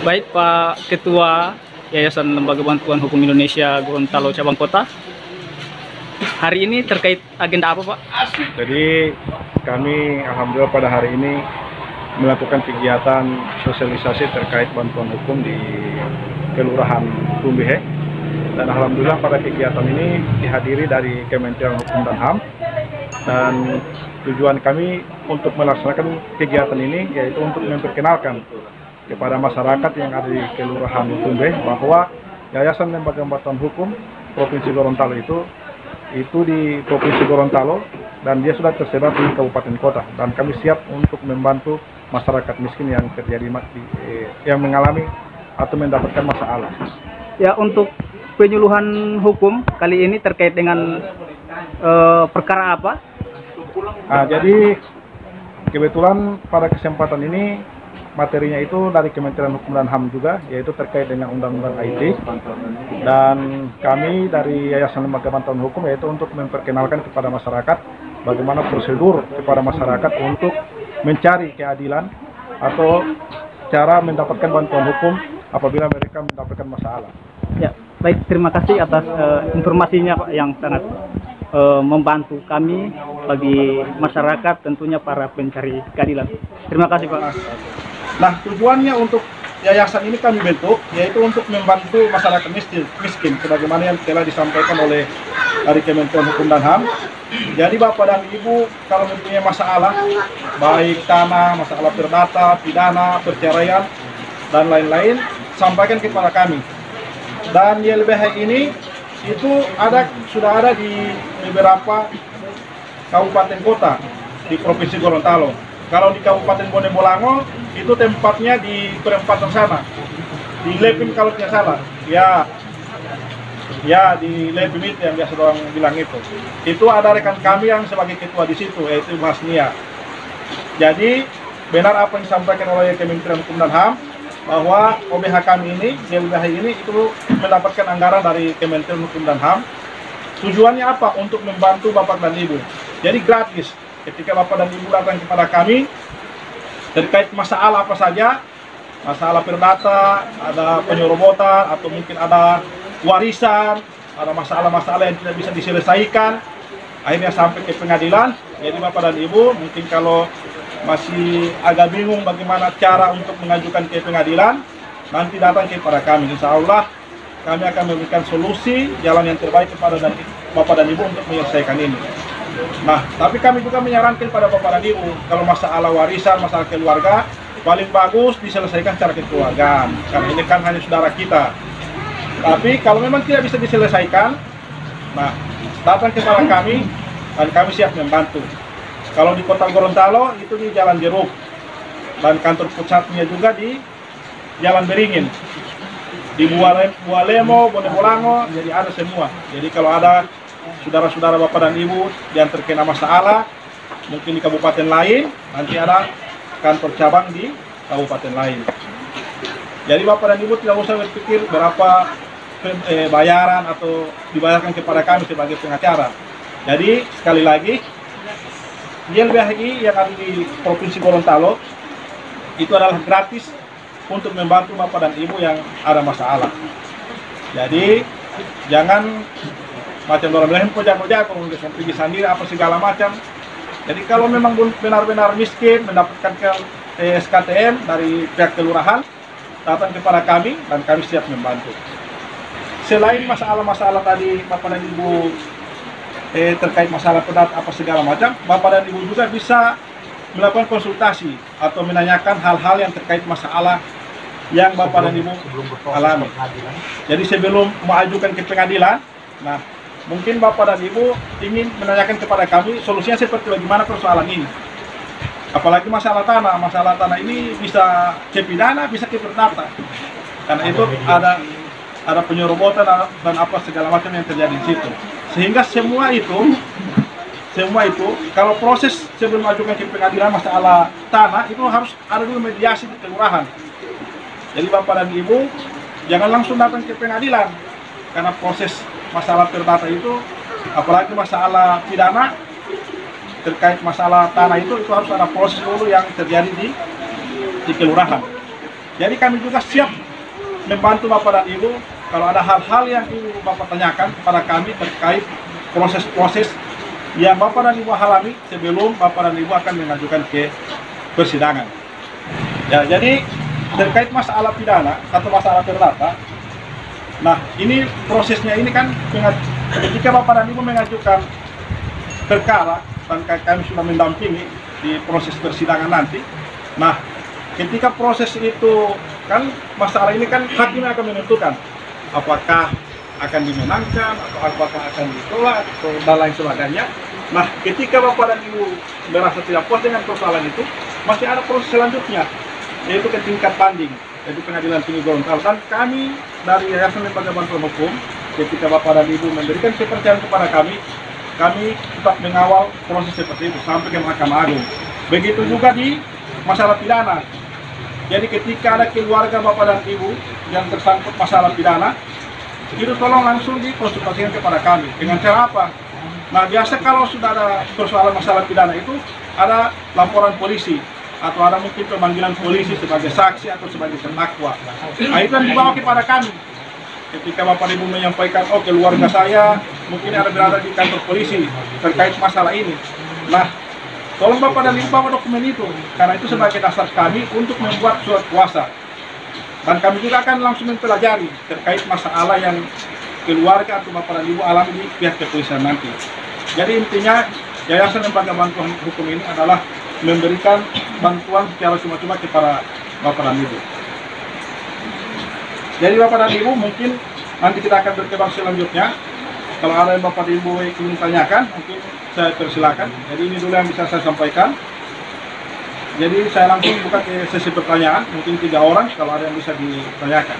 Baik Pak Ketua Yayasan Lembaga Bantuan Hukum Indonesia Gorontalo Cabang Kota. Hari ini terkait agenda apa Pak? Jadi kami alhamdulillah pada hari ini melakukan kegiatan sosialisasi terkait bantuan hukum di Kelurahan Tumbihe. Dan alhamdulillah pada kegiatan ini dihadiri dari Kementerian Hukum dan HAM. Dan tujuan kami untuk melaksanakan kegiatan ini yaitu untuk memperkenalkan kepada masyarakat yang ada di Kelurahan Tumbihe bahwa Yayasan Lembaga Bantuan Hukum Provinsi Gorontalo itu di Provinsi Gorontalo dan dia sudah tersebar di kabupaten kota, dan kami siap untuk membantu masyarakat miskin yang terjadi yang mengalami atau mendapatkan masalah. Ya, untuk penyuluhan hukum kali ini terkait dengan perkara apa? Jadi kebetulan pada kesempatan ini materinya itu dari Kementerian Hukum dan HAM juga, yaitu terkait dengan Undang-Undang IT. Dan kami dari Yayasan Lembaga Bantuan Hukum yaitu untuk memperkenalkan kepada masyarakat bagaimana prosedur kepada masyarakat untuk mencari keadilan atau cara mendapatkan bantuan hukum apabila mereka mendapatkan masalah. Ya, baik, terima kasih atas informasinya Pak yang sangat membantu kami bagi masyarakat, tentunya para pencari keadilan. Terima kasih Pak. Nah, tujuannya untuk yayasan ini kami bentuk yaitu untuk membantu masyarakat miskin sebagaimana yang telah disampaikan oleh dari Kementerian Hukum dan HAM. Jadi Bapak dan Ibu kalau mempunyai masalah baik tanah, masalah perdata, pidana, perceraian dan lain-lain, sampaikan kepada kami. Dan YLBH ini itu sudah ada di beberapa kabupaten kota di Provinsi Gorontalo. Kalau di Kabupaten Bone Bolango itu tempatnya di perempatan sana, di Lepin kalau tidak salah. Ya di Lepin itu yang biasa orang bilang itu. Itu ada rekan kami yang sebagai ketua di situ, yaitu Mas Nia. Jadi benar apa yang disampaikan oleh Kementerian Hukum dan HAM bahwa OBH kami ini, YLBH ini itu mendapatkan anggaran dari Kementerian Hukum dan HAM. Tujuannya apa? Untuk membantu Bapak dan Ibu. Jadi gratis. Ketika Bapak dan Ibu datang kepada kami terkait masalah apa saja, masalah perdata, ada penyerobotan, atau mungkin ada warisan, ada masalah-masalah yang tidak bisa diselesaikan, akhirnya sampai ke pengadilan. Jadi Bapak dan Ibu mungkin kalau masih agak bingung bagaimana cara untuk mengajukan ke pengadilan, nanti datang kepada kami. Insya Allah kami akan memberikan solusi jalan yang terbaik kepada Bapak dan Ibu untuk menyelesaikan ini. Nah, tapi kami juga menyarankan pada Bapak dan Ibu, kalau masalah warisan, masalah keluarga, paling bagus diselesaikan secara kekeluargaan, karena ini kan hanya saudara kita. Tapi kalau memang tidak bisa diselesaikan, nah, datang kepada kami, dan kami siap membantu. Kalau di Kota Gorontalo, itu di Jalan Jeruk, dan kantor pusatnya juga di Jalan Beringin. Di Bualemo, Bone Bolango, jadi ada semua. Jadi kalau ada saudara-saudara Bapak dan Ibu yang terkena masalah mungkin di kabupaten lain, nanti ada kantor cabang di kabupaten lain. Jadi Bapak dan Ibu tidak usah berpikir berapa bayaran atau dibayarkan kepada kami sebagai pengacara. Jadi sekali lagi, YLBHI yang ada di Provinsi Gorontalo itu adalah gratis untuk membantu Bapak dan Ibu yang ada masalah. Jadi jangan macam orang bilang jago-jago, pergi sendiri apa segala macam. Jadi kalau memang benar-benar miskin mendapatkan SKTM dari pihak kelurahan, datang kepada kami dan kami siap membantu. Selain masalah-masalah tadi Bapak dan Ibu terkait masalah perdata apa segala macam, Bapak dan Ibu juga bisa melakukan konsultasi atau menanyakan hal-hal yang terkait masalah yang Bapak dan Ibu alami. Jadi sebelum mengajukan ke pengadilan, nah mungkin Bapak dan Ibu ingin menanyakan kepada kami solusinya seperti bagaimana persoalan ini. Apalagi masalah tanah ini bisa ke pidana, bisa ke perdata. Karena itu ada penyerobotan dan apa segala macam yang terjadi di situ. Sehingga semua itu kalau proses sebelum mengajukan ke pengadilan masalah tanah itu harus ada dulu mediasi di kelurahan. Jadi Bapak dan Ibu jangan langsung datang ke pengadilan, karena proses masalah perdata itu, apalagi masalah pidana terkait masalah tanah itu harus ada proses dulu yang terjadi di kelurahan. Jadi kami juga siap membantu Bapak dan Ibu kalau ada hal-hal yang Ibu Bapak tanyakan kepada kami terkait proses-proses yang Bapak dan Ibu alami sebelum Bapak dan Ibu akan mengajukan ke persidangan. Ya, jadi terkait masalah pidana atau masalah perdata, nah ini prosesnya ini kan ketika Bapak dan Ibu mengajukan perkara dan kami sudah mendampingi di proses persidangan nanti. Nah, ketika proses itu kan masalah ini kan hakim akan menentukan apakah akan dimenangkan atau apakah akan ditolak atau dan lain sebagainya. Nah, ketika Bapak dan Ibu merasa tidak puas dengan persoalan itu, masih ada proses selanjutnya, yaitu ke tingkat banding, yaitu Pengadilan Tinggi Gorontalo. Dan kami dari Yayasan Lembaga Bantuan Hukum, ketika Bapak dan Ibu memberikan kepercayaan kepada kami tetap mengawal proses seperti itu sampai ke Mahkamah Agung. Begitu juga di masalah pidana. Jadi ketika ada keluarga Bapak dan Ibu yang tersangkut masalah pidana, itu tolong langsung dikonsultasikan kepada kami. Dengan cara apa? Nah, biasa kalau sudah ada persoalan masalah pidana itu ada laporan polisi atau ada mungkin pemanggilan polisi sebagai saksi atau sebagai terdakwa. Nah, itu yang dibawa kepada kami. Ketika Bapak Ibu menyampaikan, oh keluarga saya mungkin ada berada di kantor polisi terkait masalah ini. Nah, tolong Bapak dan Ibu bawa dokumen itu, karena itu sebagai dasar kami untuk membuat surat kuasa. Dan kami juga akan langsung mempelajari terkait masalah yang keluarga atau Bapak dan Ibu alami di pihak kepolisian nanti. Jadi intinya Yayasan Lembaga Bantuan Hukum ini adalah memberikan bantuan secara cuma-cuma kepada Bapak dan Ibu. Jadi Bapak dan Ibu mungkin nanti kita akan berkembang selanjutnya. Kalau ada yang Bapak dan Ibu ingin tanyakan, mungkin saya persilakan. Jadi ini dulu yang bisa saya sampaikan. Jadi saya langsung buka ke sesi pertanyaan, mungkin 3 orang kalau ada yang bisa ditanyakan.